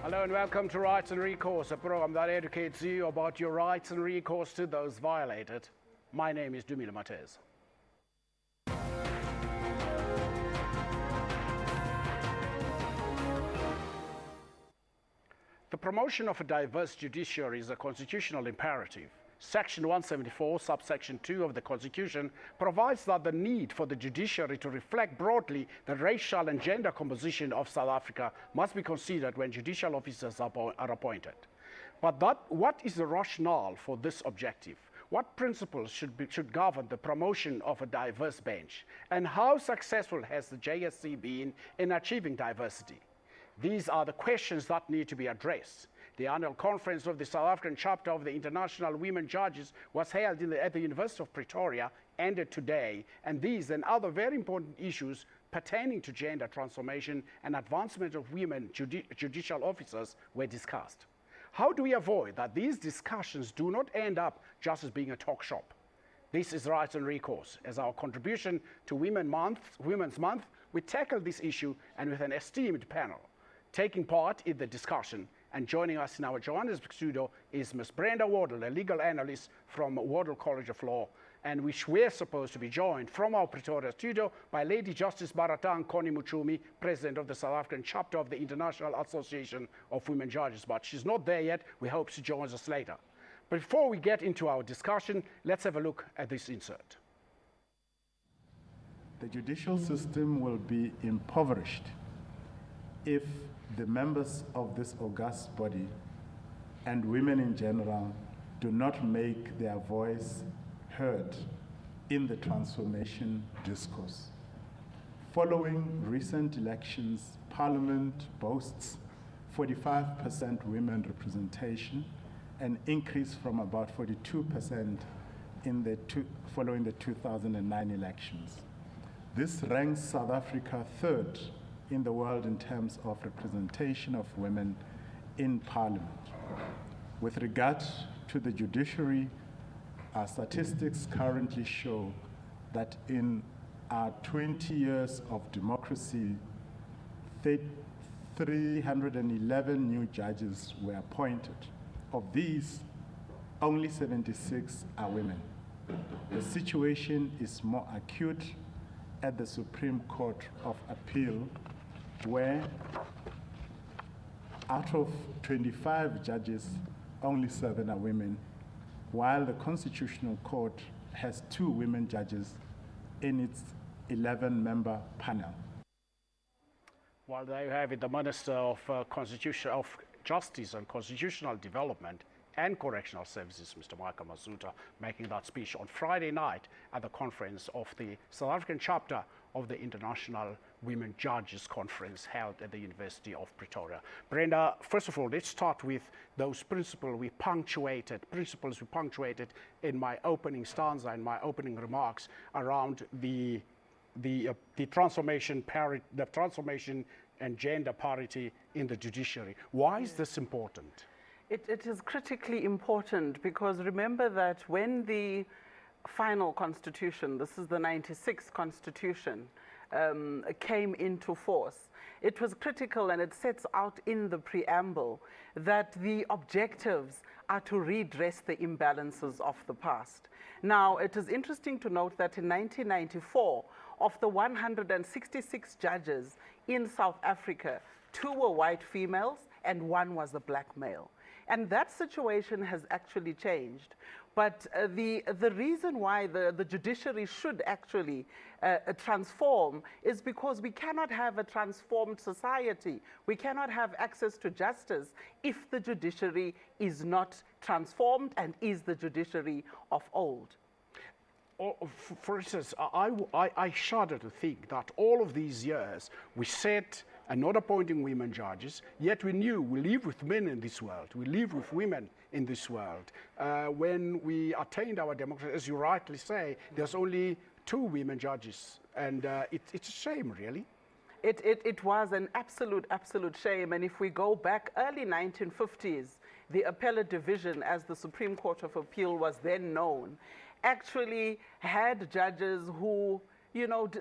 Hello and welcome to Rights and Recourse, a program that educates you about your rights and recourse to those violated. My name is Dumile Matez. The promotion of a diverse judiciary is a constitutional imperative. Section 174, subsection 2 of the Constitution provides that the need for the judiciary to reflect broadly the racial and gender composition of South Africa must be considered when judicial officers are appointed. But what is the rationale for this objective? What principles should govern the promotion of a diverse bench? And how successful has the JSC been in achieving diversity? These are the questions that need to be addressed. The annual conference of the South African chapter of the International Women Judges was held at the University of Pretoria, ended today, and these and other very important issues pertaining to gender transformation and advancement of women judicial officers were discussed. How do we avoid that these discussions do not end up just as being a talk shop? This is Rights and Recourse. As our contribution to Women's Month, we tackle this issue and with an esteemed panel. Taking part in the discussion and joining us in our Johannesburg studio is Ms. Brenda Wardle, a legal analyst from Wardle College of Law, and we're supposed to be joined from our Pretoria studio by Lady Justice Baratang Connie Muchumi, President of the South African chapter of the International Association of Women Judges, but she's not there yet. We hope she joins us later. But before we get into our discussion, let's have a look at this insert. The judicial system will be impoverished if the members of this august body and women in general do not make their voice heard in the transformation discourse. Following recent elections, Parliament boasts 45% women representation, an increase from about 42% following the 2009 elections. This ranks South Africa third in the world in terms of representation of women in Parliament. With regard to the judiciary, our statistics currently show that in our 20 years of democracy, 311 new judges were appointed. Of these, only 76 are women. The situation is more acute at the Supreme Court of Appeal, where out of 25 judges, only 7 are women, while the Constitutional Court has 2 women judges in its 11-member panel. Well, there you have it, the Minister of Justice and Constitutional Development and Correctional Services, Mr. Michael Masuta, making that speech on Friday night at the conference of the South African chapter of the International Women Judges Conference held at the University of Pretoria. Brenda, first of all, let's start with those principles we punctuated in my opening stanza and my opening remarks around the transformation and gender parity in the judiciary. Why is this important? It is critically important because remember that when the final constitution, this is the 96th constitution, came into force, it was critical, and it sets out in the preamble that the objectives are to redress the imbalances of the past. Now, it is interesting to note that in 1994, of the 166 judges in South Africa, 2 were white females and 1 was a black male. And that situation has actually changed. But the reason why the judiciary should actually transform is because we cannot have a transformed society. We cannot have access to justice if the judiciary is not transformed and is the judiciary of old. For instance, I shudder to think that all of these years we said and not appointing women judges, yet we knew we live with men in this world, we live with women in this world. When we attained our democracy, as you rightly say, there's only 2 women judges, and it's a shame, really. It was an absolute shame, and if we go back early 1950s, the appellate division, as the Supreme Court of Appeal was then known, actually had judges who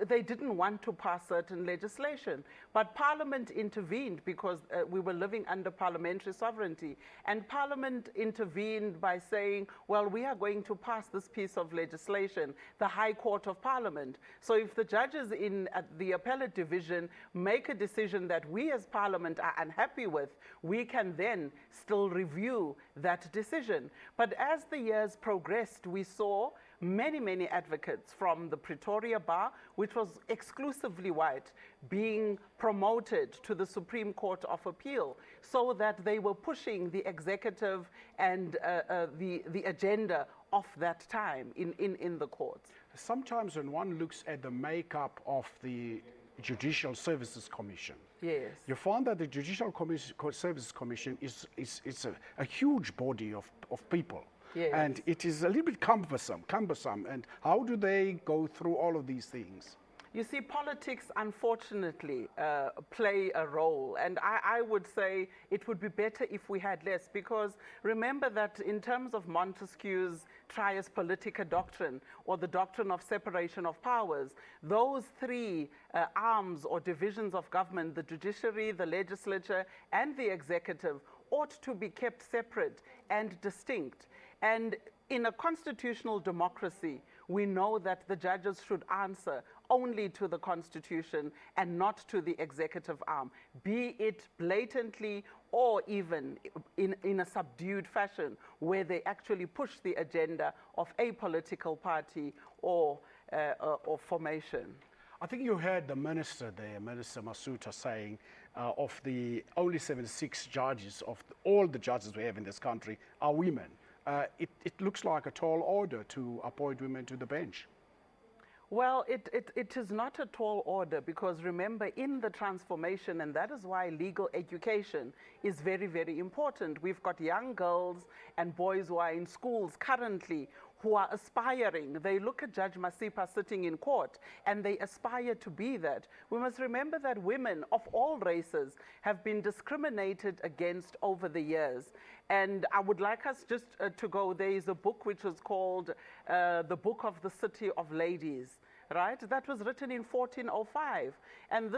they didn't want to pass certain legislation. But Parliament intervened because we were living under parliamentary sovereignty. And Parliament intervened by saying, well, we are going to pass this piece of legislation, the High Court of Parliament. So if the judges at the appellate division make a decision that we as Parliament are unhappy with, we can then still review that decision. But as the years progressed, we saw many advocates from the Pretoria Bar, which was exclusively white, being promoted to the Supreme Court of Appeal, so that they were pushing the executive and the agenda of that time in the courts. Sometimes when one looks at the makeup of the Judicial Services Commission, yes, you find that the Judicial Services Commission is a huge body of people. Yes. And it is a little bit cumbersome. And how do they go through all of these things? You see, politics, unfortunately, play a role. And I would say it would be better if we had less, because remember that in terms of Montesquieu's trias politica doctrine, or the doctrine of separation of powers, those three arms or divisions of government, the judiciary, the legislature, and the executive, ought to be kept separate and distinct. And in a constitutional democracy, we know that the judges should answer only to the Constitution and not to the executive arm, be it blatantly or even in a subdued fashion, where they actually push the agenda of a political party or formation. I think you heard the minister there, Minister Masuta, saying of the only 76 judges, of all the judges we have in this country, are women. It looks like a tall order to appoint women to the bench. Well, it is not a tall order, because remember, in the transformation, and that is why legal education is very important. We've got young girls and boys who are in schools currently who are aspiring. They look at Judge Masipa sitting in court and they aspire to be that. We must remember that women of all races have been discriminated against over the years. And I would like us just to go, there is a book which was called The Book of the City of Ladies, right? That was written in 1405. And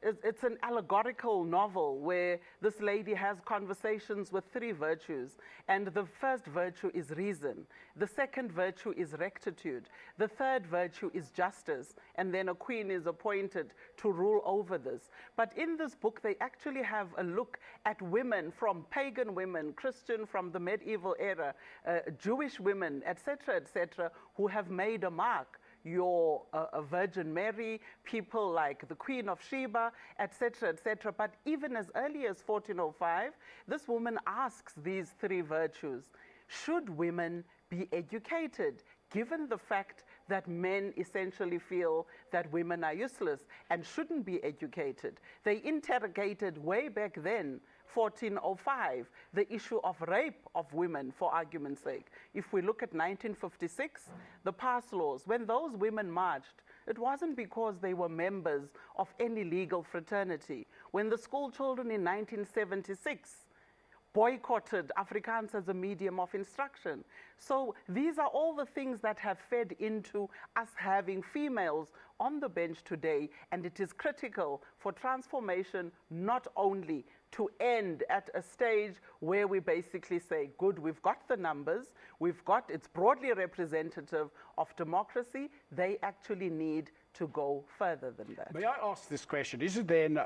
it's an allegorical novel where this lady has conversations with three virtues. And the first virtue is reason. The second virtue is rectitude. The third virtue is justice. And then a queen is appointed to rule over this. But in this book, they actually have a look at women, from pagan women, Christian from the medieval era, Jewish women, etc., who have made a mark. Your Virgin Mary, people like the Queen of Sheba, etc., etc. But even as early as 1405, this woman asks these three virtues. Should women be educated, given the fact that men essentially feel that women are useless and shouldn't be educated? They interrogated way back then, 1405, the issue of rape of women, for argument's sake. If we look at 1956, the pass laws, when those women marched, it wasn't because they were members of any legal fraternity. When the school children in 1976 boycotted Afrikaans as a medium of instruction. So these are all the things that have fed into us having females on the bench today, and it is critical for transformation not only to end at a stage where we basically say, good, we've got the numbers, it's broadly representative of democracy. They actually need to go further than that. May I ask this question? Is it then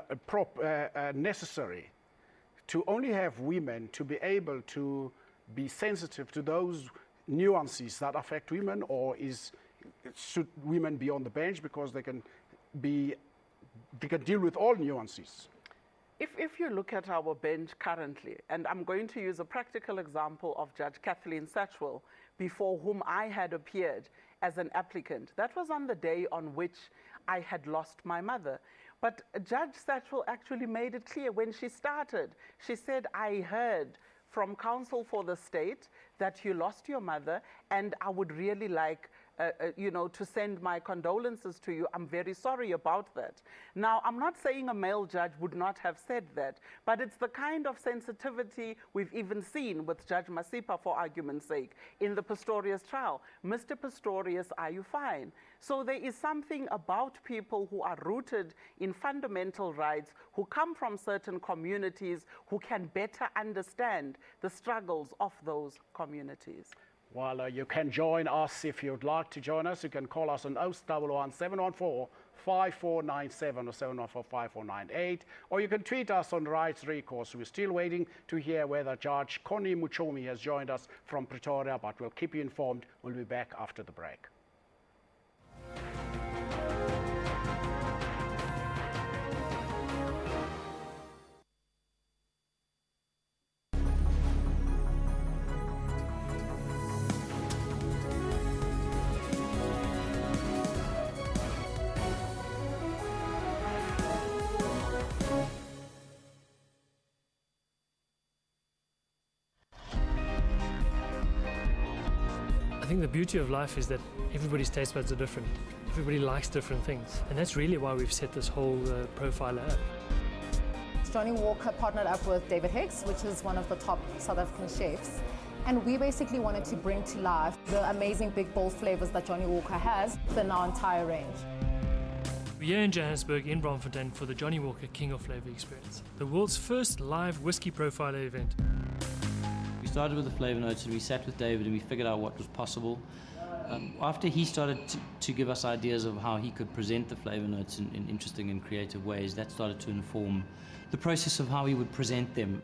necessary to only have women to be able to be sensitive to those nuances that affect women, or should women be on the bench because they can deal with all nuances? If you look at our bench currently, and I'm going to use a practical example of Judge Kathleen Satchwell, before whom I had appeared as an applicant. That was on the day on which I had lost my mother. But Judge Satchwell actually made it clear when she started. She said, I heard from counsel for the state that you lost your mother, and I would really like to send my condolences to you. I'm very sorry about that. Now, I'm not saying a male judge would not have said that, but it's the kind of sensitivity we've even seen with Judge Masipa, for argument's sake, in the Pistorius trial. Mr. Pistorius, are you fine? So there is something about people who are rooted in fundamental rights, who come from certain communities, who can better understand the struggles of those communities. Well, you can join us if you'd like to join us. You can call us on 011 714 5497 or 714 5498, or you can tweet us on Rights and Recourse. We're still waiting to hear whether Judge Connie Muchomi has joined us from Pretoria, but we'll keep you informed. We'll be back after the break. I think the beauty of life is that everybody's taste buds are different. Everybody likes different things. And that's really why we've set this whole profiler up. Johnny Walker partnered up with David Hicks, which is one of the top South African chefs. And we basically wanted to bring to life the amazing big bold flavors that Johnny Walker has in our entire range. We're here in Johannesburg, in Braamfontein, for the Johnny Walker King of Flavor experience, the world's first live whiskey profiler event. We started with the flavor notes and we sat with David and we figured out what was possible. After he started to give us ideas of how he could present the flavor notes in interesting and creative ways, that started to inform the process of how he would present them.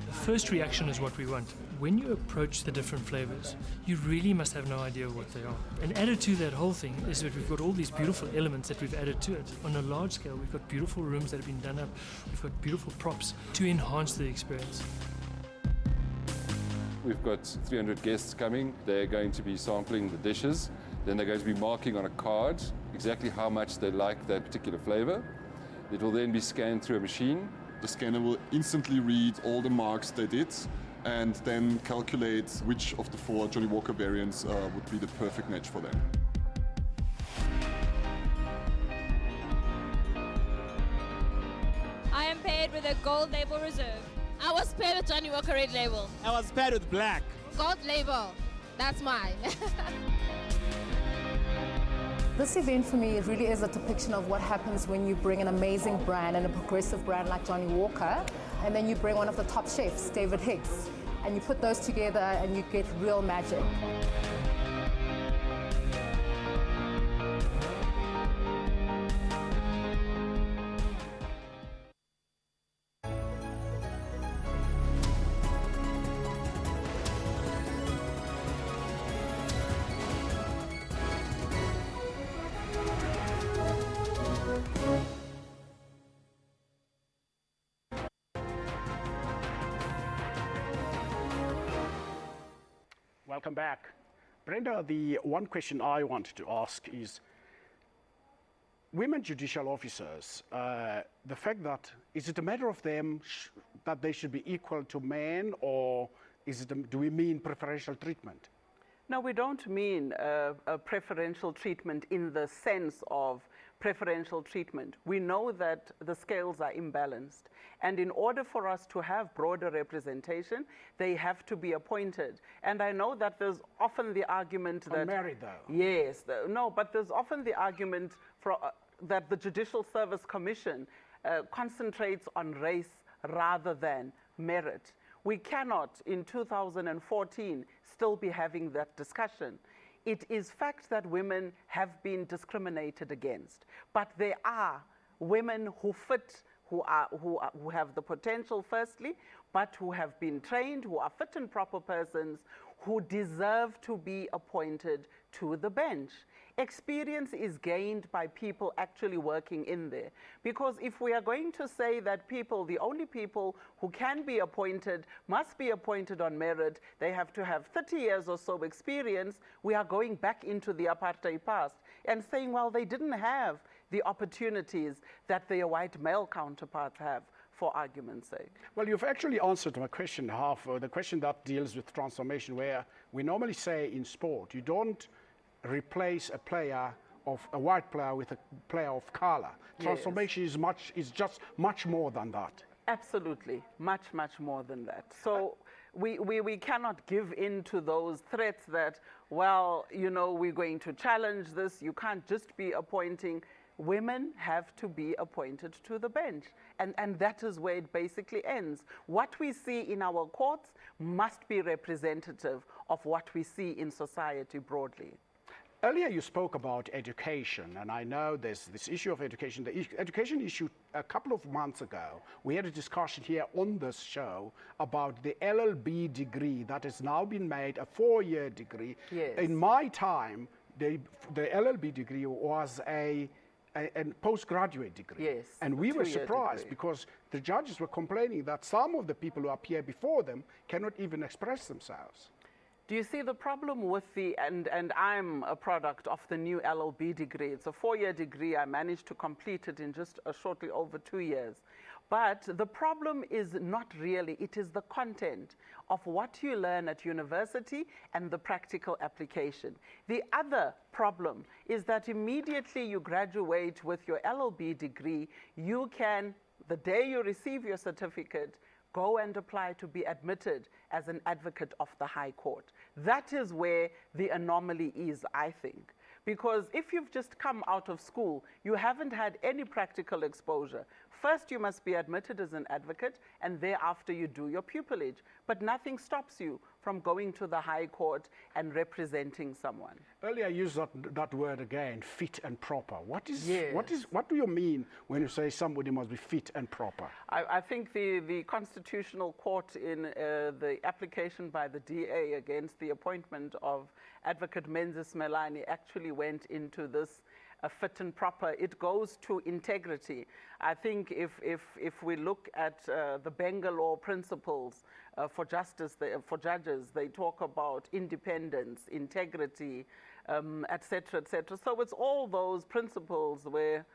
The first reaction is what we want. When you approach the different flavors, you really must have no idea what they are. And added to that whole thing is that we've got all these beautiful elements that we've added to it. On a large scale, we've got beautiful rooms that have been done up. We've got beautiful props to enhance the experience. We've got 300 guests coming. They're going to be sampling the dishes. Then they're going to be marking on a card exactly how much they like that particular flavor. It will then be scanned through a machine. The scanner will instantly read all the marks they did and then calculate which of the 4 Johnny Walker variants would be the perfect match for them. I am paired with a gold label reserve. I was paired with Johnny Walker red label. I was paired with black. Gold label, that's mine. This event for me, it really is a depiction of what happens when you bring an amazing brand and a progressive brand like Johnny Walker, and then you bring one of the top chefs, David Hicks, and you put those together and you get real magic. Welcome back. Brenda, the one question I wanted to ask is, women judicial officers, the fact that, is it a matter of them that they should be equal to men, or is it do we mean preferential treatment? No, we don't mean a preferential treatment in the sense of preferential treatment. We know that the scales are imbalanced. And in order for us to have broader representation, they have to be appointed. And I know that there's often the argument that... Unmarried, though. Yes. No, but there's often the argument that the Judicial Service Commission concentrates on race rather than merit. We cannot, in 2014, still be having that discussion. It is fact that women have been discriminated against, but there are women who fit, who have the potential, firstly, but who have been trained, who are fit and proper persons, who deserve to be appointed to the bench. Experience is gained by people actually working in there. Because if we are going to say that the only people who can be appointed must be appointed on merit, they have to have 30 years or so experience, we are going back into the apartheid past and saying, well, they didn't have the opportunities that their white male counterparts have. for argument's sake. Well, you've actually answered my question half, the question that deals with transformation, where we normally say in sport, you don't replace a white player with a player of color. Transformation is just much more than that. Absolutely, much, much more than that. So we cannot give in to those threats that, well, you know, we're going to challenge this. You can't just be appointing. Women have to be appointed to the bench. And that is where it basically ends. What we see in our courts must be representative of what we see in society broadly. Earlier you spoke about education, and I know there's this issue of education. The education issue, a couple of months ago, we had a discussion here on this show about the LLB degree that has now been made a 4-year degree. Yes. In my time, the LLB degree was a postgraduate degree. Yes, and we were surprised because the judges were complaining that some of the people who appear before them cannot even express themselves. Do you see the problem with and I'm a product of the new LLB degree. It's a 4-year degree. I managed to complete it in just shortly over 2 years. But the problem is not really, it is the content of what you learn at university and the practical application. The other problem is that immediately you graduate with your LLB degree, you can, the day you receive your certificate, go and apply to be admitted as an advocate of the High Court. That is where the anomaly is, I think. Because if you've just come out of school, you haven't had any practical exposure. First, you must be admitted as an advocate, and thereafter you do your pupillage. But nothing stops you from going to the High Court and representing someone. Earlier, I used that word again, fit and proper. What Yes. What do you mean when you say somebody must be fit and proper? I think the Constitutional Court in the application by the DA against the appointment of Advocate Menzies Melani actually went into this fit and proper. It goes to integrity. I think if we look at the Bangalore principles for justice, for judges, they talk about independence, integrity, et cetera, et cetera. So it's all those principles where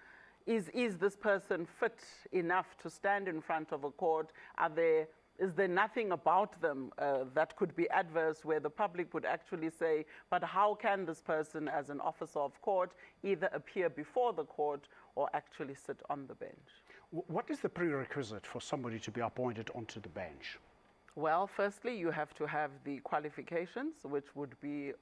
is this person fit enough to stand in front of a court? Is there nothing about them that could be adverse, where the public would actually say, but how can this person as an officer of court either appear before the court or actually sit on the bench? What is the prerequisite for somebody to be appointed onto the bench? Well, firstly, you have to have the qualifications, which would be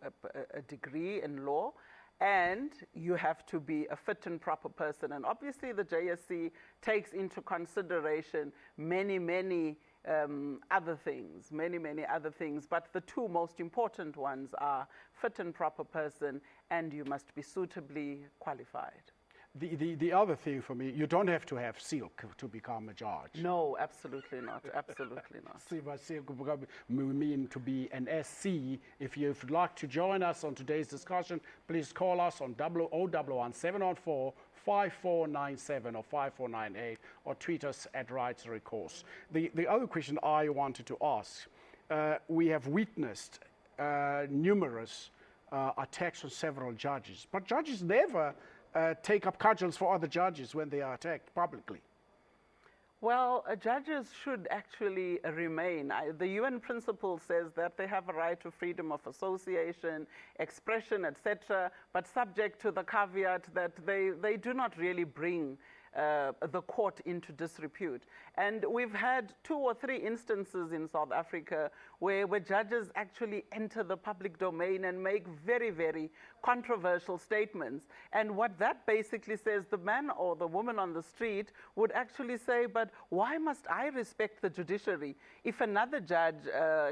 a degree in law, and you have to be a fit and proper person. And obviously the JSC takes into consideration many other things, but the two most important ones are fit and proper person, and you must be suitably qualified. The other thing for me, you don't have to have silk to become a judge. No, absolutely not, absolutely not. See, by silk we mean to be an SC. If you'd like to join us on today's discussion, please call us on 011 714 5497 or 5498, or tweet us at Rights and Recourse. The other question I wanted to ask, we have witnessed numerous attacks on several judges, but judges never take up cudgels for other judges when they are attacked publicly. Well, judges should actually remain. The UN principle says that they have a right to freedom of association, expression, etc., but subject to the caveat that they do not really bring the court into disrepute. And we've had 2 or 3 instances in South Africa where judges actually enter the public domain and make very controversial statements. And what that basically says, the man or the woman on the street would actually say, but why must I respect the judiciary if another judge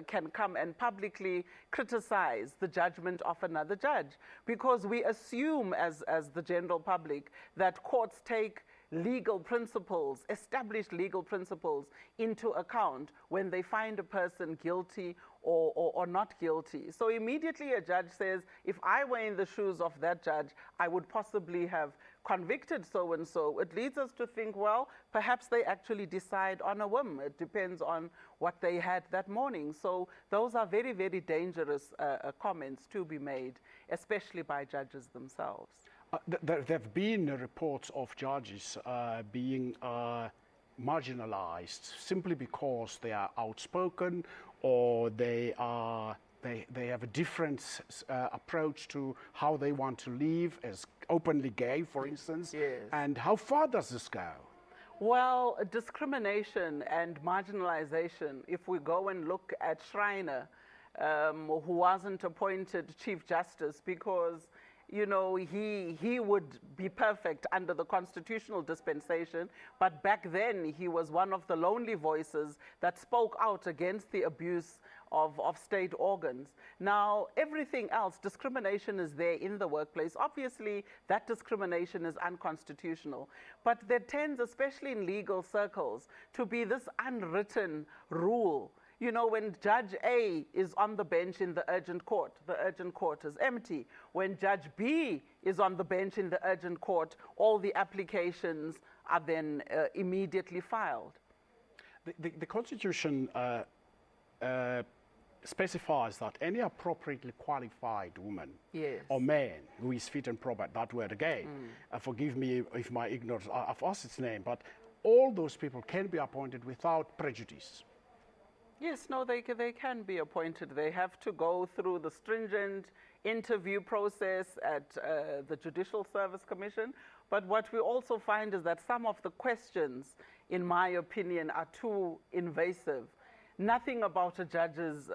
can come and publicly criticize the judgment of another judge? Because we assume as the general public that courts take legal principles, established legal principles into account when they find a person guilty or not guilty. So immediately a judge says, if I were in the shoes of that judge, I would possibly have convicted so-and-so. It leads us to think, well, perhaps they actually decide on a whim. It depends on what they had that morning. So those are very dangerous comments to be made, especially by judges themselves. There have been reports of judges being marginalized simply because they are outspoken or they have a different approach to how they want to live, as openly gay, for instance? Yes. And how far does this go? Well, discrimination and marginalization, if we go and look at Schreiner, who wasn't appointed Chief Justice because, you know, he would be perfect under the constitutional dispensation, but back then he was one of the lonely voices that spoke out against the abuse of state organs. Now, everything else, discrimination is there in the workplace. Obviously, that discrimination is unconstitutional. But there tends, especially in legal circles, to be this unwritten rule. You know, when Judge A is on the bench in the urgent court is empty. When Judge B is on the bench in the urgent court, all the applications are then immediately filed. The Constitution specifies that any appropriately qualified woman Yes. or man who is fit and proper, that word again, forgive me if my ignorance, I've asked its name, but all those people can be appointed without prejudice. Yes, no, they can be appointed. They have to go through the stringent interview process at the Judicial Service Commission. But what we also find is that some of the questions, in my opinion, are too invasive. Nothing about a judge's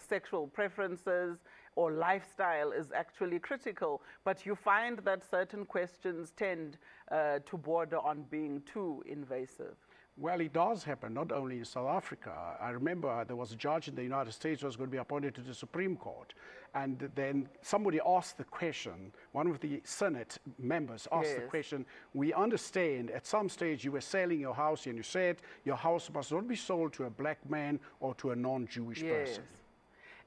sexual preferences or lifestyle is actually critical, but you find that certain questions tend to border on being too invasive. Well, it does happen, not only in South Africa. I remember there was a judge in the United States who was going to be appointed to the Supreme Court. And then somebody asked the question, one of the Senate members asked the Yes. question, we understand at some stage you were selling your house and you said your house must not be sold to a black man or to a non-Jewish person.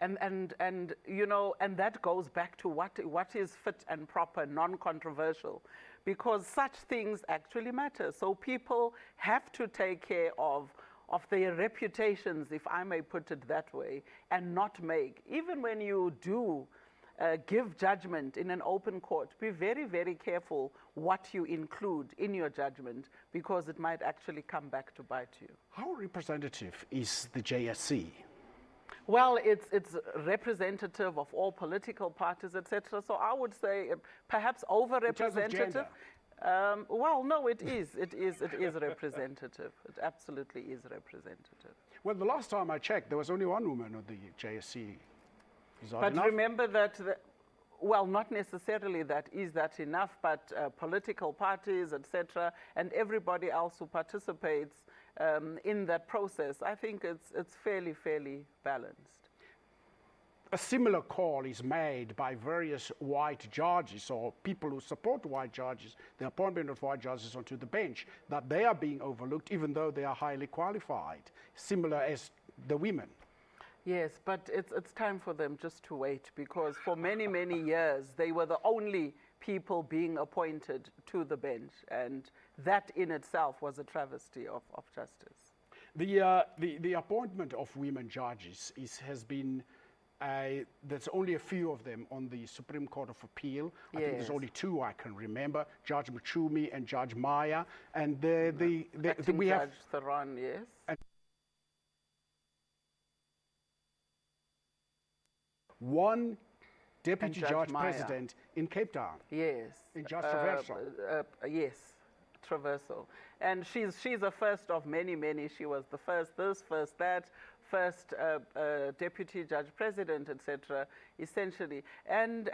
And you know, and that goes back to what is fit and proper, non-controversial, because such things actually matter. So people have to take care of their reputations, if I may put it that way, and not make, even when you do give judgment in an open court, be very, very careful what you include in your judgment, because it might actually come back to bite you. How representative is the JSC? Well, it's representative of all political parties, etc. So I would say perhaps over-representative. Well, no, it is representative. It absolutely is representative. Well, the last time I checked, there was only one woman on the JSC. Is that But enough? remember that, well, not necessarily that enough, but political parties, etc., and everybody else who participates in that process, I think it's fairly balanced. A similar call is made by various white judges or people who support white judges, the appointment of white judges onto the bench, that they are being overlooked even though they are highly qualified, similar as the women. Yes, but it's time for them just to wait, because for many, many years they were the only people being appointed to the bench, and that in itself was a travesty of justice. The appointment of women judges has been, there's only a few of them on the Supreme Court of Appeal. I think there's Yes. only two I can remember, Judge Machumi and Judge Maya. And Acting we have Judge Theron, yes. one deputy Judge judge Maya. president in Cape Town. Yes. In Judge Traversal. Yes, Traversal. And she's a first of many. She was the first this, first that, first deputy judge president, etc., essentially. And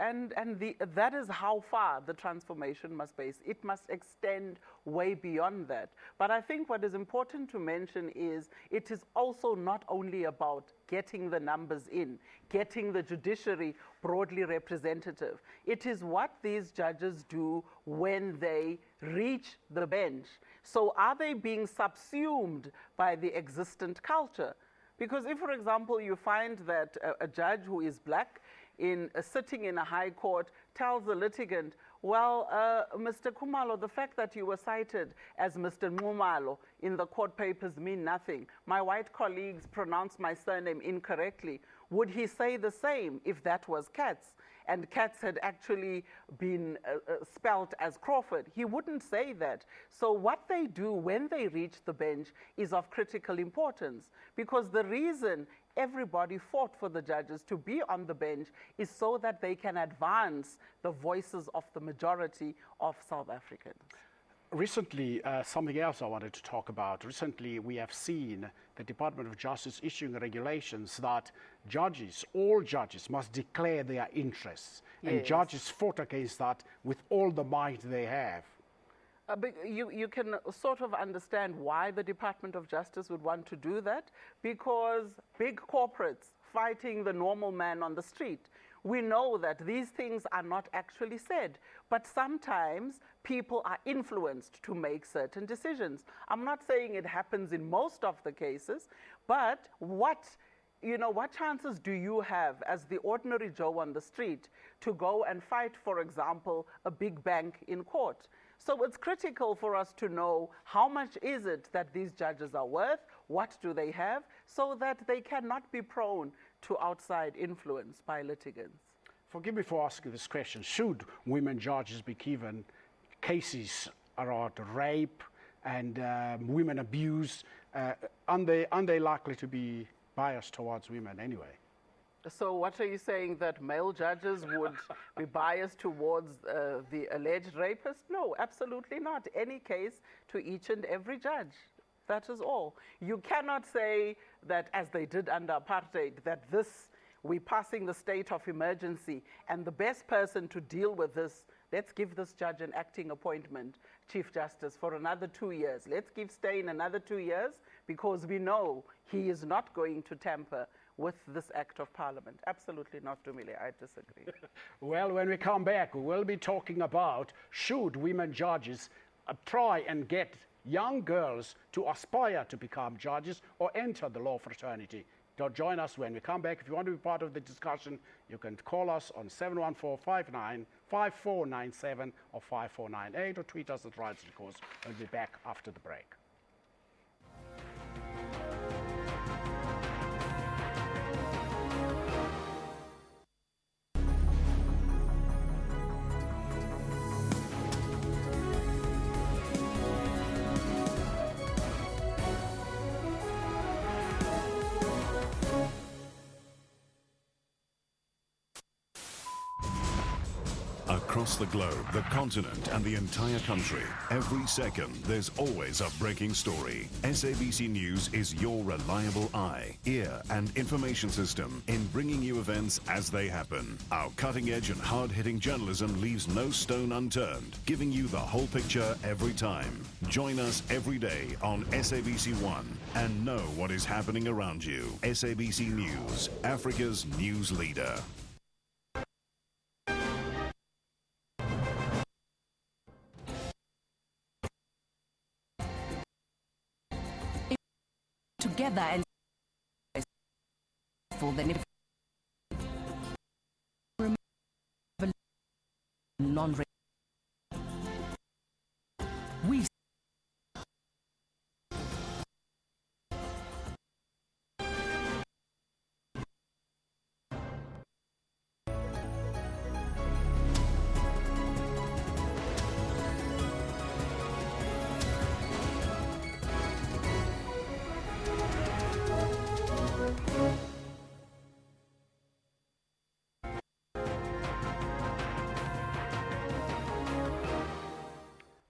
that is how far the transformation must be. It must extend way beyond that. But I think what is important to mention is it is also not only about getting the numbers in, getting the judiciary broadly representative. It is what these judges do when they reach the bench. So are they being subsumed by the existent culture? Because if, for example, you find that a judge who is black sitting in a high court tells the litigant, well, Mr. Khumalo, the fact that you were cited as Mr. Khumalo in the court papers mean nothing. My white colleagues pronounced my surname incorrectly. Would he say the same if that was Katz and Katz had actually been spelt as Crawford? He wouldn't say that. So what they do when they reach the bench is of critical importance, because the reason everybody fought for the judges to be on the bench is so that they can advance the voices of the majority of South Africans. Recently, something else I wanted to talk about. Recently, we have seen the Department of Justice issuing regulations that judges, all judges, must declare their interests. Yes. And judges fought against that with all the might they have. You can sort of understand why the Department of Justice would want to do that, because big corporates fighting the normal man on the street, we know that these things are not actually said, but sometimes people are influenced to make certain decisions. I'm not saying it happens in most of the cases, but what chances do you have as the ordinary Joe on the street to go and fight, for example, a big bank in court? So it's critical for us to know how much is it that these judges are worth, what do they have, so that they cannot be prone to outside influence by litigants. Forgive me for asking this question. Should women judges be given cases around rape and women abuse? Aren't they likely to be biased towards women anyway? So what are you saying, that male judges would be biased towards the alleged rapist? No, absolutely not. Any case to each and every judge. That is all. You cannot say that, as they did under apartheid, that we're passing the state of emergency and the best person to deal with this, let's give this judge an acting appointment, Chief Justice, for another 2 years. Let's give Steyn another 2 years because we know he is not going to tamper with this act of parliament. Absolutely not, Dumile. I disagree. Well, when we come back, we will be talking about should women judges try and get young girls to aspire to become judges or enter the law fraternity. Join us when we come back. If you want to be part of the discussion, you can call us on 714-59-5497 or 5498 or tweet us at Rights and Recourse. We'll be back after the break. Across the globe, the continent, and the entire country, every second there's always a breaking story. SABC News is your reliable eye, ear, and information system in bringing you events as they happen. Our cutting-edge and hard-hitting journalism leaves no stone unturned, giving you the whole picture every time. Join us every day on SABC One and know what is happening around you. SABC News, Africa's news leader. Together and for the non we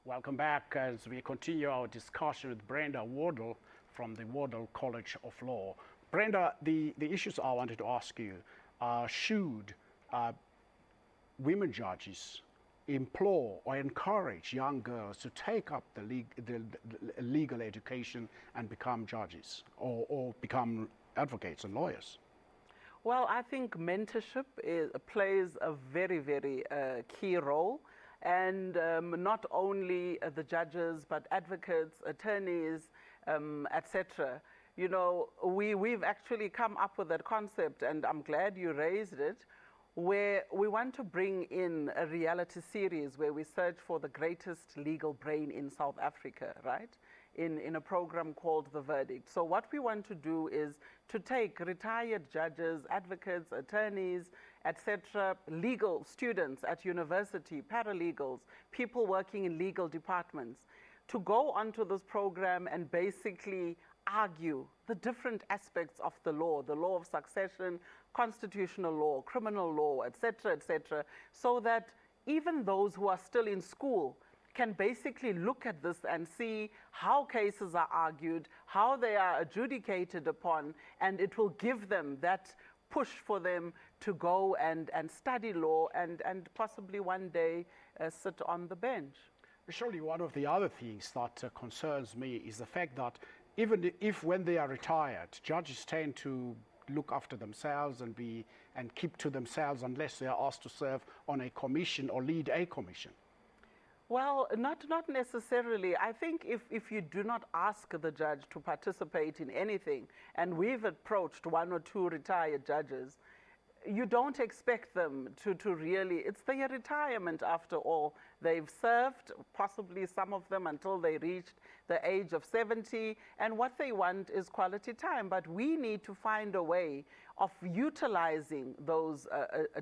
Welcome back as we continue our discussion with Brenda Wardle from the Wardle College of Law. Brenda, the issues I wanted to ask you are, should women judges implore or encourage young girls to take up the legal education and become judges or become advocates and lawyers? Well, I think mentorship plays a very, very key role. And not only the judges, but advocates, attorneys, etc. You know, we've actually come up with that concept, and I'm glad you raised it, where we want to bring in a reality series where we search for the greatest legal brain in South Africa, right? in a program called The Verdict. So what we want to do is to take retired judges, advocates, attorneys, etc., legal students at university, paralegals, people working in legal departments, to go onto this program and basically argue the different aspects of the law of succession, constitutional law, criminal law, etc., so that even those who are still in school can basically look at this and see how cases are argued, how they are adjudicated upon, and it will give them that push for them to go and study law and possibly one day sit on the bench. Surely one of the other things that concerns me is the fact that even if when they are retired, judges tend to look after themselves and keep to themselves unless they are asked to serve on a commission or lead a commission. Well, not necessarily. I think if you do not ask the judge to participate in anything, and we've approached 1 or 2 retired judges, you don't expect them to really, it's their retirement after all. They've served, possibly some of them, until they reached the age of 70, and what they want is quality time. But we need to find a way of utilizing those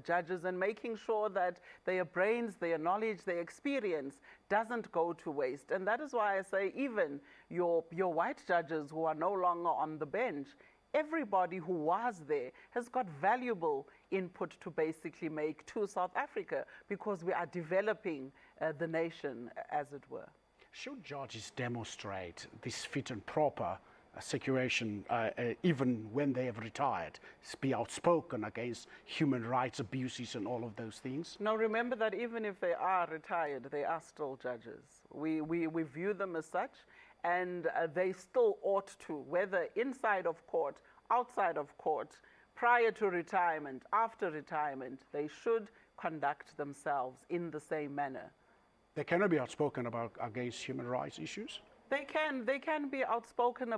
judges and making sure that their brains, their knowledge, their experience doesn't go to waste. And that is why I say even your white judges who are no longer on the bench, everybody who was there has got valuable input to basically make to South Africa, because we are developing the nation, as it were. Should judges demonstrate this fit and proper situation even when they have retired, be outspoken against human rights abuses and all of those things? Now remember that even if they are retired, they are still judges. We view them as such, and they still ought to, whether inside of court, outside of court, prior to retirement, after retirement, they should conduct themselves in the same manner. They cannot be outspoken against human rights issues? They can be outspoken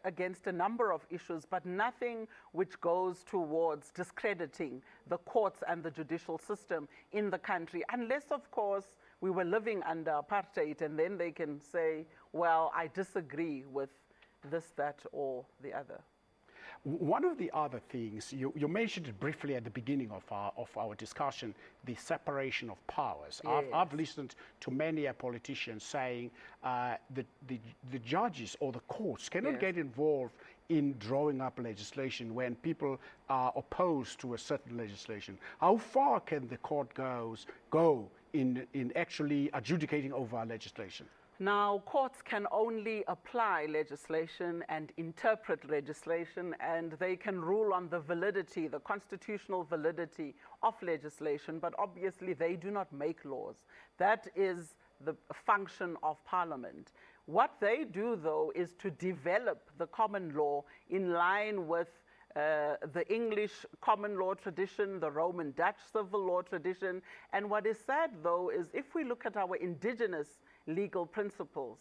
against a number of issues, but nothing which goes towards discrediting the courts and the judicial system in the country, unless, of course, we were living under apartheid, and then they can say, well, I disagree with this, that, or the other. One of the other things, you mentioned it briefly at the beginning of our discussion, the separation of powers. Yes. I've listened to many politicians saying that the judges or the courts cannot get involved in drawing up legislation when people are opposed to a certain legislation. How far can the court go in actually adjudicating over legislation? Now, courts can only apply legislation and interpret legislation, and they can rule on the validity, the constitutional validity of legislation, but obviously they do not make laws. That is the function of Parliament. What they do, though, is to develop the common law in line with the English common law tradition, the Roman Dutch civil law tradition. And what is sad, though, is if we look at our indigenous legal principles,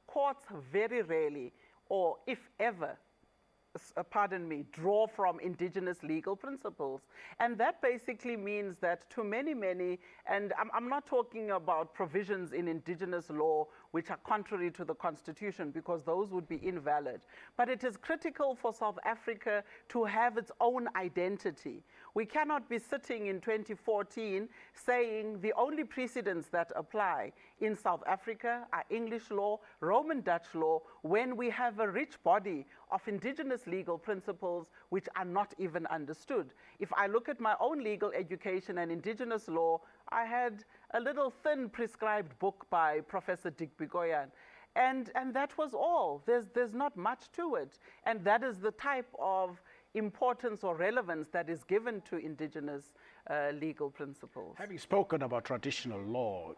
courts very rarely, or if ever, draw from indigenous legal principles. And that basically means that to many, and I'm not talking about provisions in indigenous law which are contrary to the Constitution, because those would be invalid. But it is critical for South Africa to have its own identity. We cannot be sitting in 2014 saying the only precedents that apply in South Africa are English law, Roman Dutch law, when we have a rich body of indigenous legal principles which are not even understood. If I look at my own legal education and indigenous law, I had a little thin prescribed book by Professor Dick Bigoyan, and that was all. There's not much to it, and that is the type of importance or relevance that is given to indigenous legal principles. Having spoken about traditional law,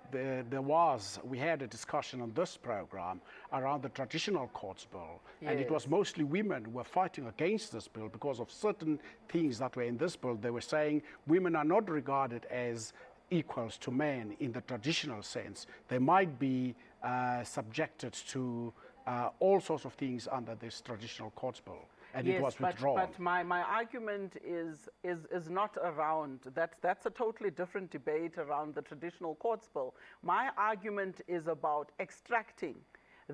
we had a discussion on this program around the Traditional Courts Bill, and it was mostly women who were fighting against this bill because of certain things that were in this bill. They were saying women are not regarded as equals to men in the traditional sense. They might be subjected to all sorts of things under this Traditional Courts Bill. And it was withdrawn. But my argument is not around, that's a totally different debate around the Traditional Courts Bill. My argument is about extracting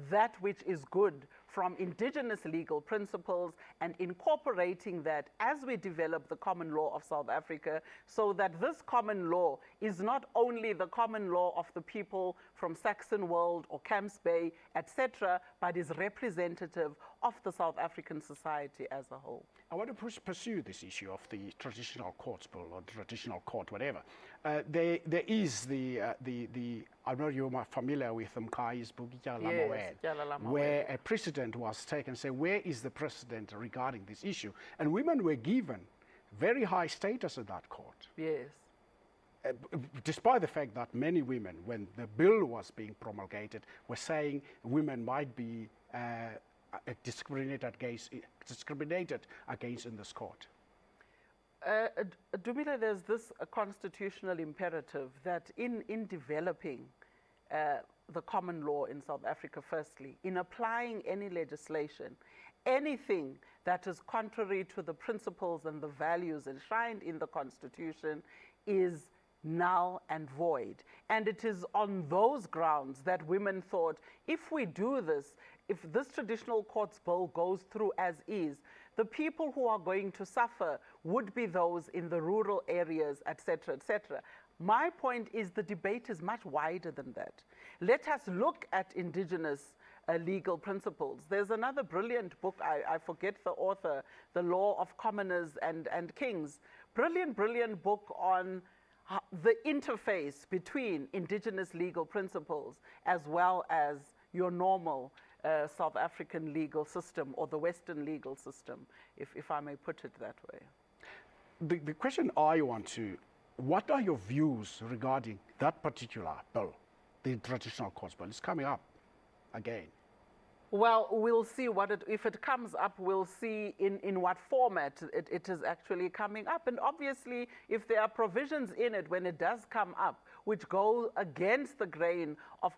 that which is good from indigenous legal principles and incorporating that as we develop the common law of South Africa, so that this common law is not only the common law of the people from Saxon Wold or Camps Bay, etc., but is representative of the South African society as a whole. I want to pursue this issue of the traditional courts bill or traditional court, whatever. There is I know you're familiar with Mkai's book, where a precedent was taken, say, where is the precedent regarding this issue? And women were given very high status in that court. Yes. Despite the fact that many women, when the bill was being promulgated, were saying women might be discriminated against in this court. Dumile, there's this constitutional imperative that in developing the common law in South Africa, firstly, in applying any legislation, anything that is contrary to the principles and the values enshrined in the Constitution is null and void. And it is on those grounds that women thought, if we do this, if this traditional courts bill goes through as is, the people who are going to suffer would be those in the rural areas, etc., etc. My point is the debate is much wider than that. Let us look at indigenous legal principles. There's another brilliant book, I forget the author, The Law of Commoners and Kings. Brilliant book on the interface between indigenous legal principles as well as your normal South African legal system or the Western legal system, if I may put it that way. The question I want to, what are your views regarding that particular bill, the traditional courts bill? It's coming up again. Well, we'll see if it comes up, we'll see in what format it is actually coming up. And obviously, if there are provisions in it when it does come up, which go against the grain of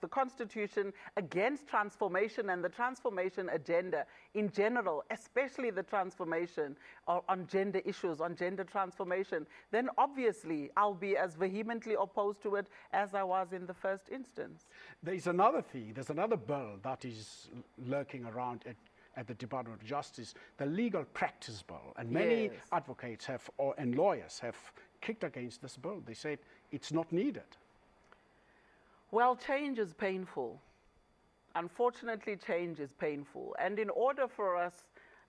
the Constitution, against transformation and the transformation agenda in general, especially the transformation on gender issues, on gender transformation, then obviously I'll be as vehemently opposed to it as I was in the first instance. There's another thing, there's another bill that is lurking around at the Department of Justice, the legal practice bill. And many advocates and lawyers have kicked against this bill. They said it's not needed. Well, change is painful. Unfortunately, change is painful. And in order for us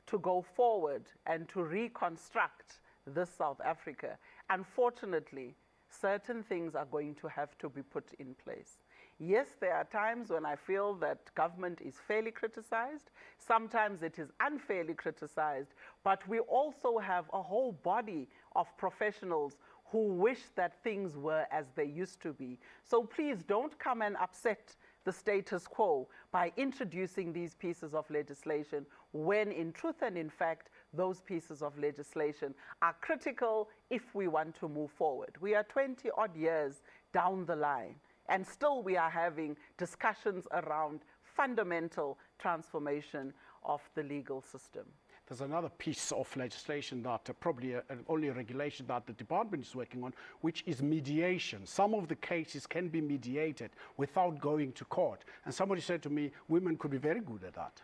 to go forward and to reconstruct this South Africa, unfortunately, certain things are going to have to be put in place. Yes, there are times when I feel that government is fairly criticized. Sometimes it is unfairly criticized. But we also have a whole body of professionals who wish that things were as they used to be. So please don't come and upset the status quo by introducing these pieces of legislation when in truth and in fact those pieces of legislation are critical if we want to move forward. We are 20 odd years down the line, and still we are having discussions around fundamental transformation of the legal system. There's another piece of legislation that probably only a regulation that the department is working on, which is mediation. Some of the cases can be mediated without going to court. And somebody said to me, women could be very good at that.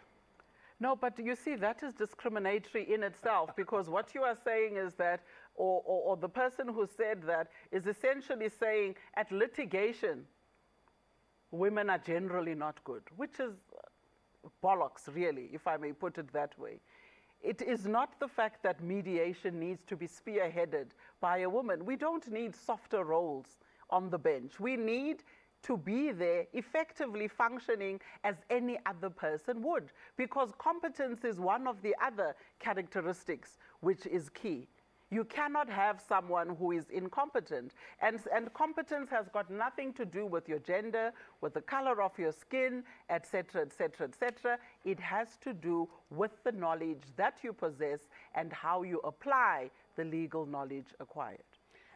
No, but you see, that is discriminatory in itself, because what you are saying is that, or the person who said that is essentially saying at litigation, women are generally not good, which is bollocks, really, if I may put it that way. It is not the fact that mediation needs to be spearheaded by a woman. We don't need softer roles on the bench. We need to be there effectively functioning as any other person would, because competence is one of the other characteristics which is key. You cannot have someone who is incompetent. And competence has got nothing to do with your gender, with the color of your skin, etc., etc., etc. It has to do with the knowledge that you possess and how you apply the legal knowledge acquired.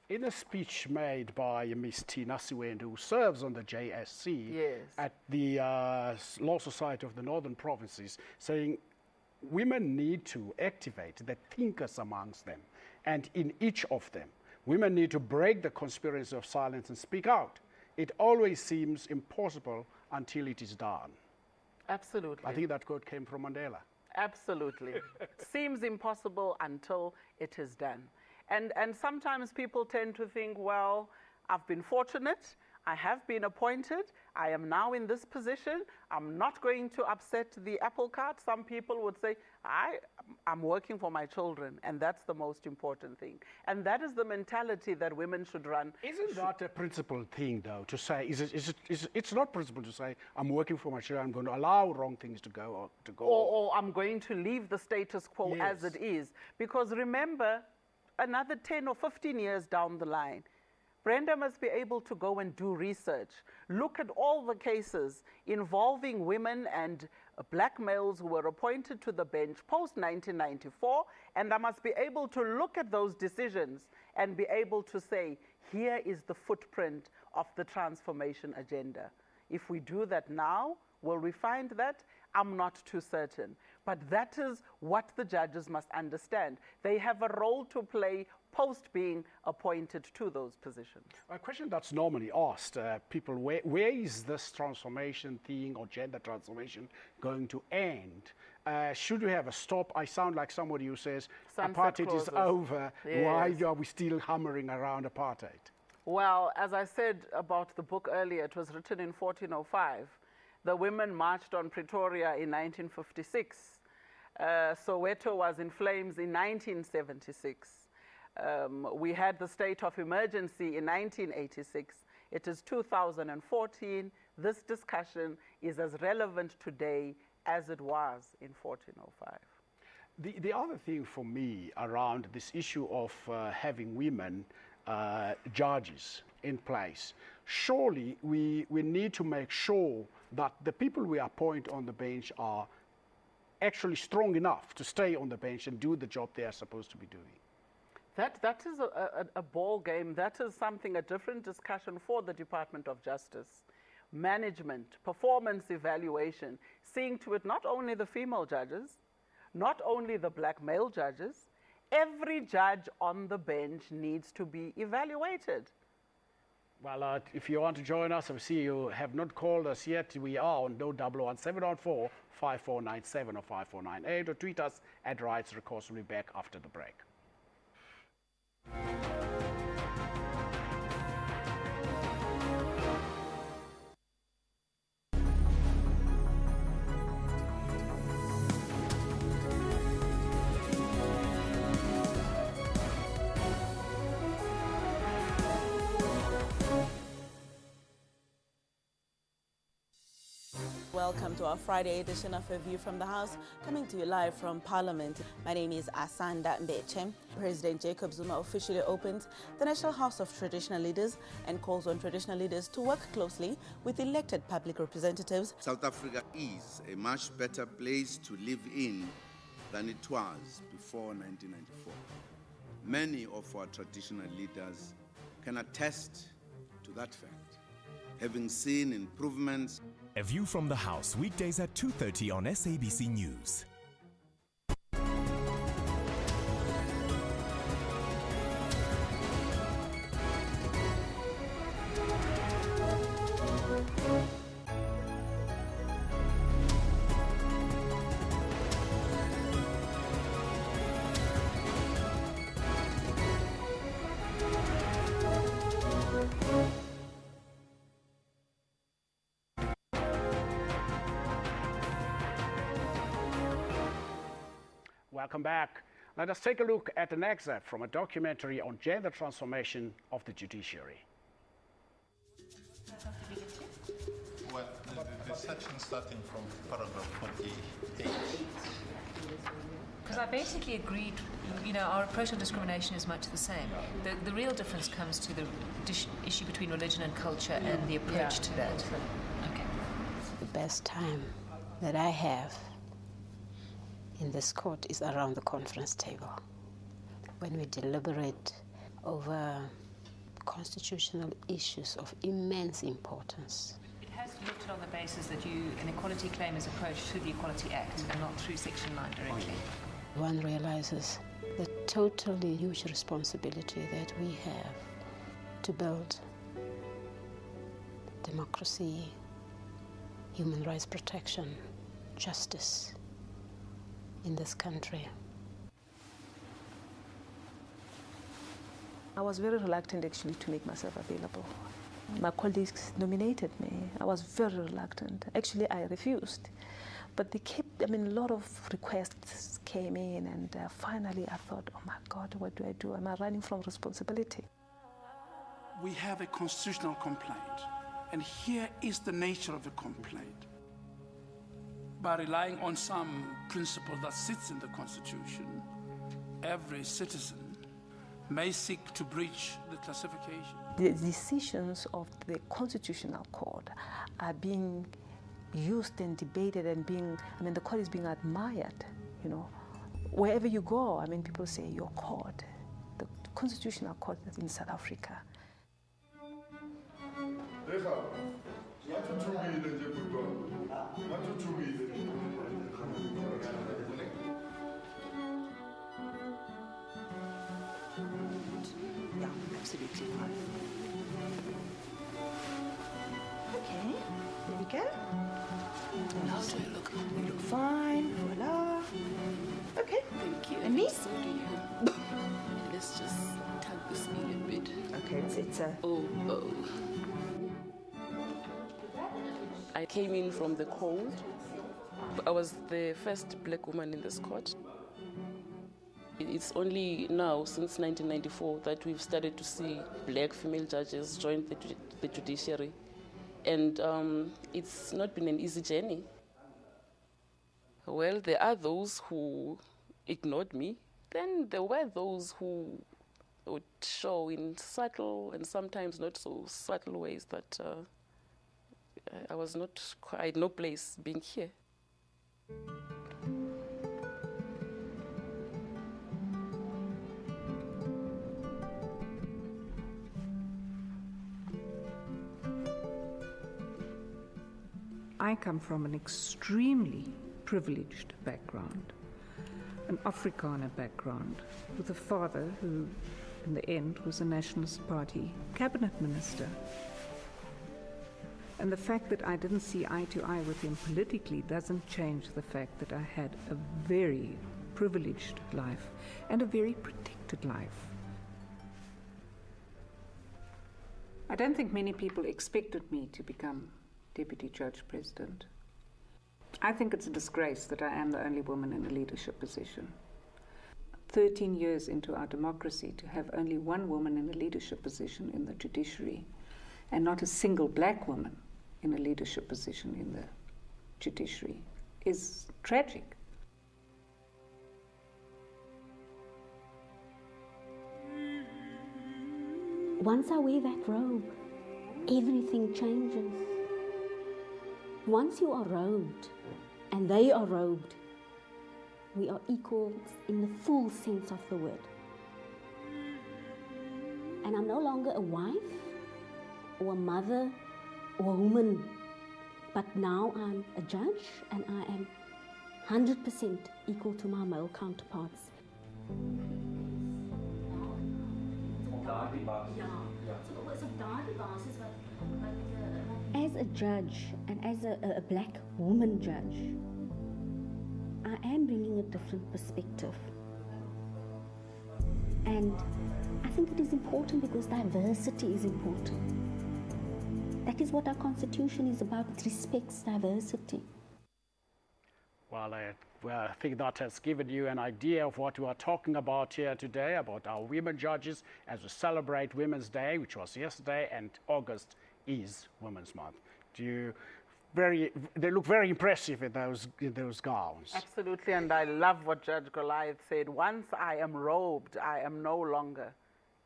In a speech made by Ms. Tina Siwende, who serves on the JSC at the Law Society of the Northern Provinces, saying women need to activate the thinkers amongst them. And in each of them, women need to break the conspiracy of silence and speak out. It always seems impossible until it is done. Absolutely. I think that quote came from Mandela. Absolutely. Seems impossible until it is done. And sometimes people tend to think, well, I've been fortunate, I have been appointed, I am now in this position, I'm not going to upset the apple cart. Some people would say, I'm working for my children, and that's the most important thing. And that is the mentality that women should run. Isn't that a principled thing, though, to say, it's not principled to say, I'm working for my children, I'm going to allow wrong things to go on. Or I'm going to leave the status quo Yes. as it is. Because remember, another 10 or 15 years down the line, Brenda must be able to go and do research, look at all the cases involving women and black males who were appointed to the bench post-1994, and I must be able to look at those decisions and be able to say, here is the footprint of the transformation agenda. If we do that now, will we find that? I'm not too certain. But that is what the judges must understand. They have a role to play post being appointed to those positions. A question that's normally asked people, where is this transformation thing or gender transformation going to end? Should we have a stop? I sound like somebody who says Sunset apartheid clauses. is over. Yes. Why are we still hammering around apartheid? Well, as I said about the book earlier, it was written in 1405. The women marched on Pretoria in 1956. Soweto was in flames in 1976. We had the state of emergency in 1986. It is 2014. This discussion is as relevant today as it was in 1405. The other thing for me around this issue of having women judges in place, surely we need to make sure that the people we appoint on the bench are actually strong enough to stay on the bench and do the job they are supposed to be doing. That is a ball game. That is something, a different discussion for the Department of Justice. Management, performance evaluation, seeing to it not only the female judges, not only the black male judges, every judge on the bench needs to be evaluated. Well, if you want to join us, I see you have not called us yet. We are on 011 714 5497 or 5498, or tweet us at Rights and Recourse. We'll be back after the break. Welcome to our Friday edition of A View from the House, coming to you live from Parliament. My name is Asanda Mbeche. President Jacob Zuma officially opened the National House of Traditional Leaders and calls on traditional leaders to work closely with elected public representatives. South Africa is a much better place to live in than it was before 1994. Many of our traditional leaders can attest to that fact, having seen improvements. A View from the House, weekdays at 2:30 on SABC News. Welcome back. Let us take a look at an excerpt from a documentary on gender transformation of the judiciary. Well, the section starting from paragraph 48. Because I basically agreed, our approach on discrimination is much the same. The real difference comes to the issue between religion and culture and the approach to that. Okay. The best time that I have in this court is around the conference table, when we deliberate over constitutional issues of immense importance. It has looked on the basis that an equality claim is approached through the Equality Act and not through Section 9 directly. One realizes the totally huge responsibility that we have to build democracy, human rights protection, justice in this country. I was very reluctant actually to make myself available. My colleagues nominated me. I was very reluctant. Actually, I refused. But they kept, a lot of requests came in, and finally I thought, oh my God, what do I do? Am I running from responsibility? We have a constitutional complaint, and here is the nature of the complaint. By relying on some principle that sits in the Constitution, every citizen may seek to breach the classification. The decisions of the Constitutional Court are being used and debated and the court is being admired, Wherever you go, people say your court, the Constitutional Court in South Africa. Yeah, absolutely fine. Okay, there we go. And how do you look? You look fine, voila. Okay. Thank you. And me? So do you. Let's just tug this in a bit. Okay, it's a... Oh. I came in from the cold. I was the first black woman in this court. It's only now, since 1994, that we've started to see black female judges join the judiciary. And it's not been an easy journey. Well, there are those who ignored me. Then there were those who would show in subtle and sometimes not so subtle ways that I had no place being here. I come from an extremely privileged background, an Afrikaner background, with a father who, in the end, was a Nationalist Party cabinet minister. And the fact that I didn't see eye to eye with him politically doesn't change the fact that I had a very privileged life and a very protected life. I don't think many people expected me to become Deputy Judge President. I think it's a disgrace that I am the only woman in a leadership position. 13 years into our democracy, to have only one woman in a leadership position in the judiciary and not a single black woman in a leadership position in the judiciary is tragic. Once I wear that robe, everything changes. Once you are robed and they are robed, we are equals in the full sense of the word. And I'm no longer a wife or a mother or a woman, but now I'm a judge and I am 100% equal to my male counterparts. As a judge and as a black woman judge, I am bringing a different perspective. And I think it is important because diversity is important. That is what our Constitution is about. It respects diversity. Well, I think that has given you an idea of what we are talking about here today, about our women judges as we celebrate Women's Day, which was yesterday, and August is Women's Month. They look very impressive in those gowns. Absolutely, and I love what Judge Goliath said. Once I am robed, I am no longer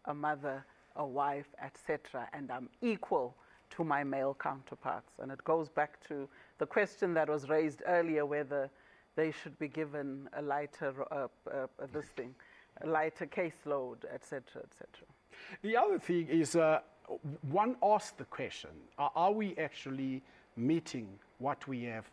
a mother, a wife, etc., and I'm equal to my male counterparts. And it goes back to the question that was raised earlier, whether they should be given a lighter a lighter caseload, etc., etc. The other thing is, one asked the question, are we actually meeting what we have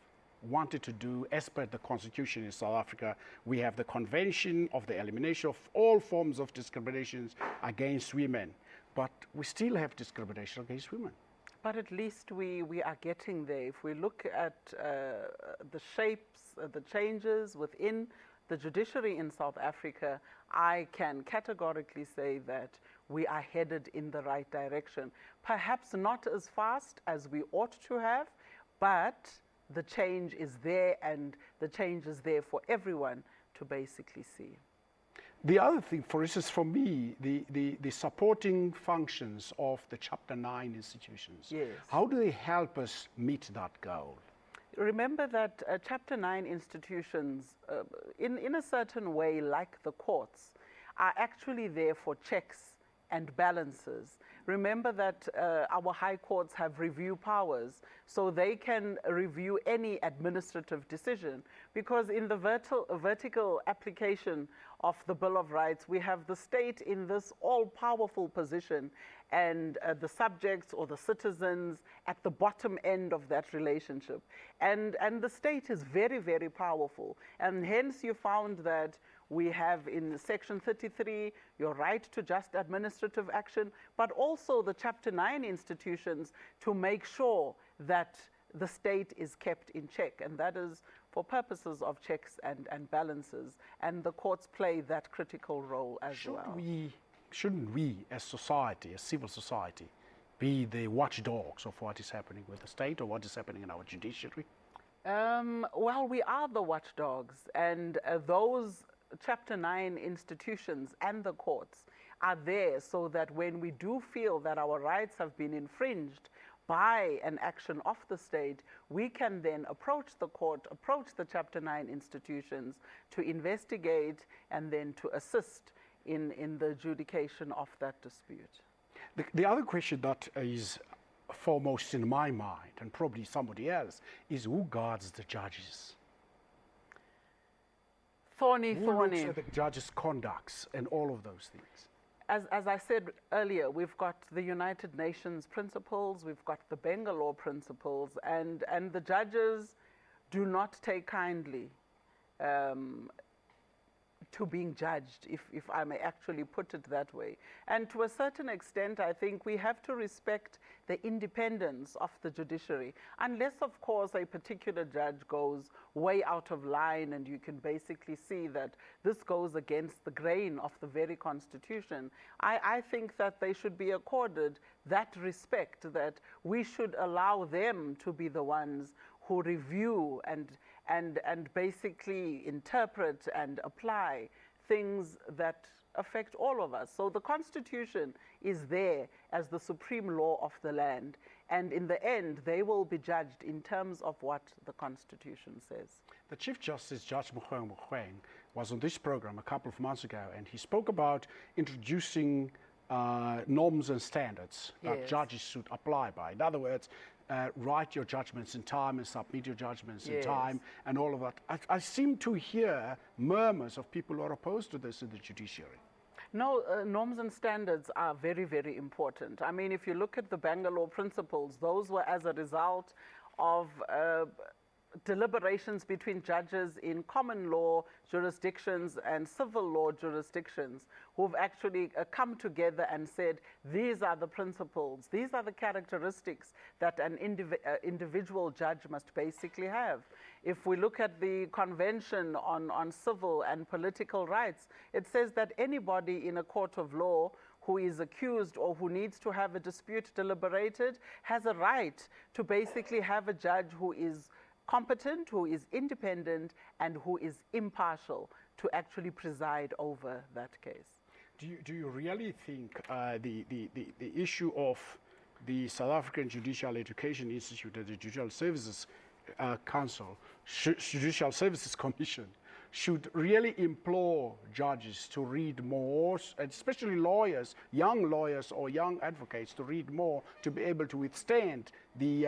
wanted to do as per the Constitution in South Africa? We have the Convention of the Elimination of All Forms of Discrimination against Women, but we still have discrimination against women. But at least we are getting there. If we look at the shapes, the changes within the judiciary in South Africa, I can categorically say that we are headed in the right direction. Perhaps not as fast as we ought to have, but the change is there, and the change is there for everyone to basically see. The other thing, for instance, for me, the supporting functions of the Chapter 9 institutions, yes. How do they help us meet that goal? Remember that Chapter 9 institutions, in a certain way, like the courts, are actually there for checks and balances. Remember that our high courts have review powers, so they can review any administrative decision, because in the vertical application of the Bill of Rights, we have the state in this all-powerful position, and the subjects or the citizens at the bottom end of that relationship. And the state is very, very powerful. And hence you found that we have in Section 33 your right to just administrative action, but also the Chapter 9 institutions to make sure that the state is kept in check, and that is for purposes of checks and balances, and the courts play that critical role as well. Shouldn't we, as society, as civil society, be the watchdogs of what is happening with the state or what is happening in our judiciary? Well, we are the watchdogs, and those Chapter 9 institutions and the courts are there so that when we do feel that our rights have been infringed by an action of the state, we can then approach the court, approach the Chapter 9 institutions to investigate and then to assist in the adjudication of that dispute. The other question that is foremost in my mind, and probably somebody else, is who guards the judges? Who looks at the judges' conducts and all of those things? As I said earlier, we've got the United Nations principles, we've got the Bangalore principles, and the judges do not take kindly to being judged, if I may actually put it that way. And to a certain extent, I think we have to respect the independence of the judiciary, unless, of course, a particular judge goes way out of line and you can basically see that this goes against the grain of the very Constitution. I think that they should be accorded that respect, that we should allow them to be the ones who review and basically interpret and apply things that affect all of us. So the Constitution is there as the supreme law of the land, and in the end they will be judged in terms of what the Constitution says. The Chief Justice, Judge Mogoeng, was on this program a couple of months ago, and he spoke about introducing norms and standards that judges should apply by. In other words, write your judgments in time and submit your judgments in time and all of that. I seem to hear murmurs of people who are opposed to this in the judiciary. No, norms and standards are very, very important. I mean, if you look at the Bangalore principles, those were as a result of deliberations between judges in common law jurisdictions and civil law jurisdictions who've actually come together and said, these are the principles, these are the characteristics that an individual judge must basically have. If we look at the Convention on Civil and Political Rights, it says that anybody in a court of law who is accused or who needs to have a dispute deliberated has a right to basically have a judge who is competent, who is independent, and who is impartial to actually preside over that case. Do you really think the issue of the South African Judicial Education Institute and the Judicial Services Council, Judicial Services Commission, should really implore judges to read more, and especially lawyers, young lawyers or young advocates, to read more to be able to withstand the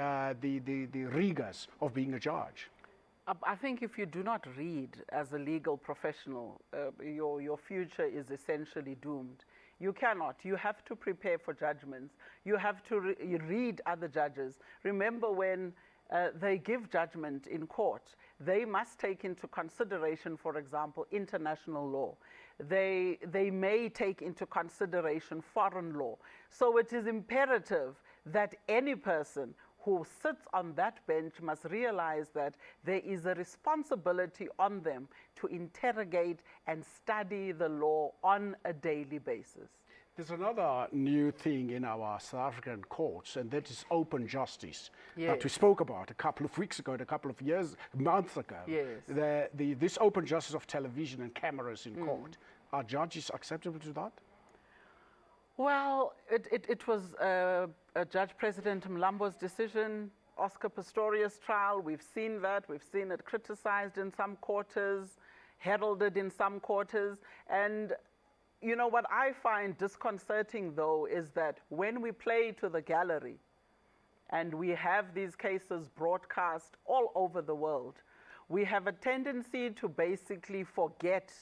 rigors of being a judge? I think if you do not read as a legal professional, your future is essentially doomed. You cannot. You have to prepare for judgments. You have to read other judges. Remember, when they give judgment in court, they must take into consideration, for example, international law. They may take into consideration foreign law. So it is imperative that any person who sits on that bench must realize that there is a responsibility on them to interrogate and study the law on a daily basis. There's another new thing in our South African courts, and that is open justice that we spoke about a couple of weeks ago, a couple of months ago. Yes. This open justice of television and cameras in court. Are judges acceptable to that? Well, it was Judge President Mlambo's decision, Oscar Pistorius trial. We've seen that. We've seen it criticized in some quarters, heralded in some quarters. And you know, what I find disconcerting, though, is that when we play to the gallery and we have these cases broadcast all over the world, we have a tendency to basically forget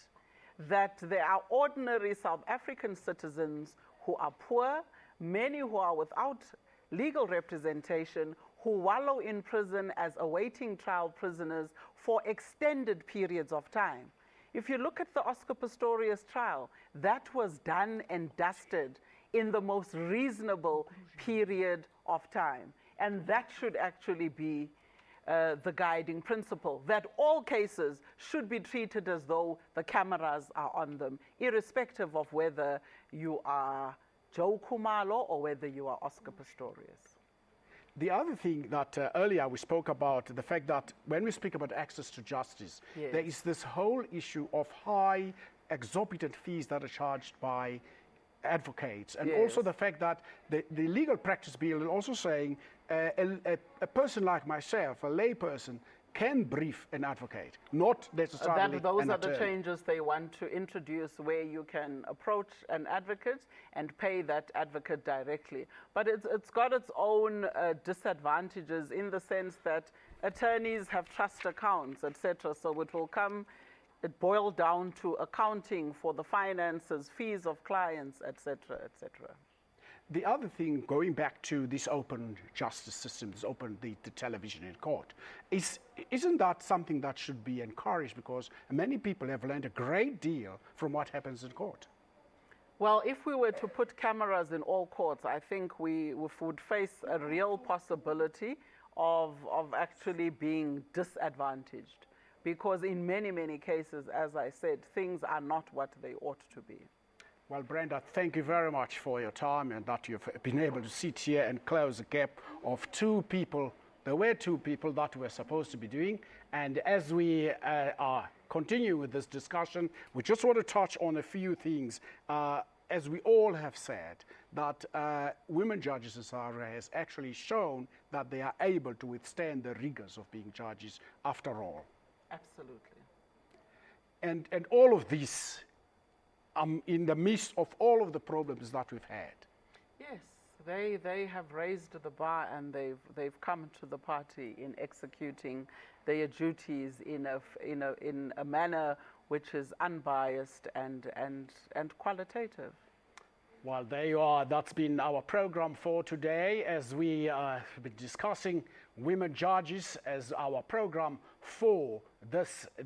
that there are ordinary South African citizens who are poor, many who are without legal representation, who wallow in prison as awaiting trial prisoners for extended periods of time. If you look at the Oscar Pistorius trial, that was done and dusted in the most reasonable period of time. And that should actually be the guiding principle, that all cases should be treated as though the cameras are on them, irrespective of whether you are Joe Khumalo or whether you are Oscar Pistorius. The other thing that earlier we spoke about, the fact that when we speak about access to justice, there is this whole issue of high, exorbitant fees that are charged by advocates. And also the fact that the legal practice bill is also saying a person like myself, a lay person, can brief an advocate, not necessarily Those an are the attorney. changes they want to introduce, where you can approach an advocate and pay that advocate directly. But it's got its own disadvantages, in the sense that attorneys have trust accounts, etc. So it boils down to accounting for the finances, fees of clients, etc., etc. The other thing, going back to this open justice system, this open the television in court, isn't that something that should be encouraged? Because many people have learned a great deal from what happens in court. Well, if we were to put cameras in all courts, I think we would face a real possibility of actually being disadvantaged. Because in many, many cases, as I said, things are not what they ought to be. Well, Brenda, thank you very much for your time and that you've been able to sit here and close the gap of two people. There were two people that were supposed to be doing. And as we are continuing with this discussion, we just want to touch on a few things. As we all have said, that women judges in South Africa has actually shown that they are able to withstand the rigors of being judges after all. Absolutely. And all of this in the midst of all of the problems that we've had. Yes, they have raised the bar, and they've come to the party in executing their duties in a manner which is unbiased and qualitative. Well, there you are. That's been our program for today, as we have been discussing women judges as our program for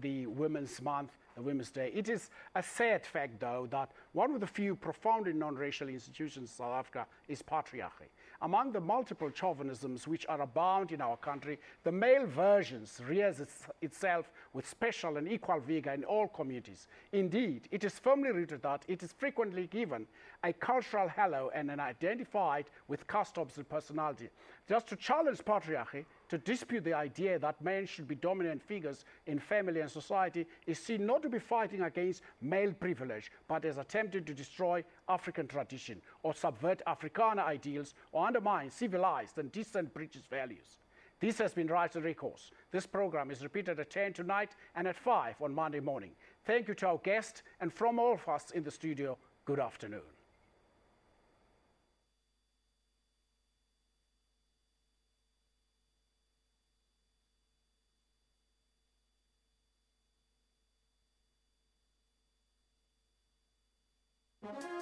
the Women's Month, the Women's Day. It is a sad fact, though, that one of the few profoundly non-racial institutions in South Africa is patriarchy. Among the multiple chauvinisms which are abound in our country, the male versions rears itself with special and equal vigor in all communities. Indeed, it is firmly rooted that it is frequently given a cultural halo and identified with customs and personality. Just to challenge patriarchy, to dispute the idea that men should be dominant figures in family and society, is seen not to be fighting against male privilege, but as attempting to destroy African tradition or subvert Afrikaner ideals or undermine civilized and decent British values. This has been Rights and Recourse. This program is repeated at 10 tonight and at 5 on Monday morning. Thank you to our guest, and from all of us in the studio, good afternoon. Thank you.